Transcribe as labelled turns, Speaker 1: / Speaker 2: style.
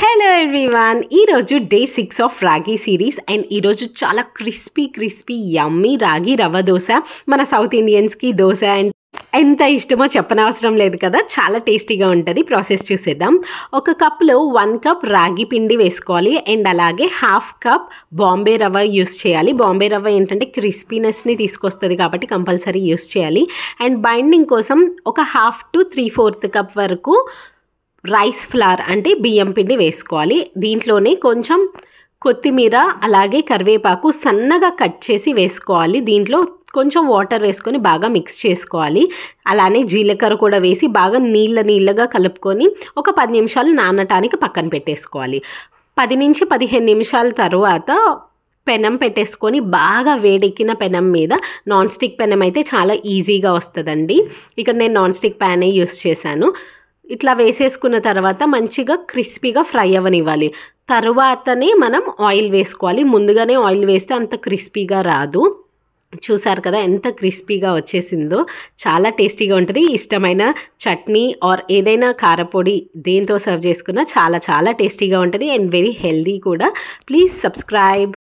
Speaker 1: Hello everyone, ఈరోజు day 6 of రాగి series. And ఈరోజు చాలా క్రిస్పీ యమ్మీ రాగి రవ్వ దోశ. మన సౌత్ ఇండియన్స్కి దోశ అండ్ ఎంత ఇష్టమో చెప్పనవసరం లేదు కదా, చాలా టేస్టీగా ఉంటుంది. ప్రాసెస్ చూసేద్దాం. ఒక కప్లో 1 కప్ రాగి పిండి వేసుకోవాలి అండ్ అలాగే హాఫ్ కప్ బాంబే రవ్వ యూస్ చేయాలి. బాంబే రవ్వ ఏంటంటే క్రిస్పీనెస్ని తీసుకొస్తుంది కాబట్టి కంపల్సరీ యూస్ చేయాలి. అండ్ బైండింగ్ కోసం ఒక 1/2 to 3/4 కప్ వరకు రైస్ ఫ్లార్ అంటే బియ్యం పిండి వేసుకోవాలి. దీంట్లోనే కొంచెం కొత్తిమీర అలాగే కరివేపాకు సన్నగా కట్ చేసి వేసుకోవాలి. దీంట్లో కొంచెం వాటర్ వేసుకొని బాగా మిక్స్ చేసుకోవాలి. అలానే జీలకర్ర కూడా వేసి బాగా నీళ్ళగా కలుపుకొని ఒక 10 నిమిషాలు నానటానికి పక్కన పెట్టేసుకోవాలి. 10 నుంచి 15 నిమిషాల తర్వాత పెనం పెట్టేసుకొని బాగా వేడెక్కిన పెనం మీద, నాన్ స్టిక్ పెనం అయితే చాలా ఈజీగా వస్తుందండి. ఇక్కడ నేను నాన్ స్టిక్ ప్యానే యూస్ చేశాను. ఇట్లా వేసేసుకున్న తర్వాత మంచిగా క్రిస్పీగా ఫ్రై అవ్వనివ్వాలి. తర్వాతనే మనం ఆయిల్ వేసుకోవాలి. ముందుగానే ఆయిల్ వేస్తే అంత క్రిస్పీగా రాదు. చూసారు కదా ఎంత క్రిస్పీగా వచ్చేసిందో. చాలా టేస్టీగా ఉంటుంది. ఇష్టమైన చట్నీ ఆర్ ఏదైనా కారపొడి దేంతో సర్వ్ చేసుకున్నా చాలా టేస్టీగా ఉంటుంది అండ్ వెరీ హెల్దీ కూడా. Please subscribe.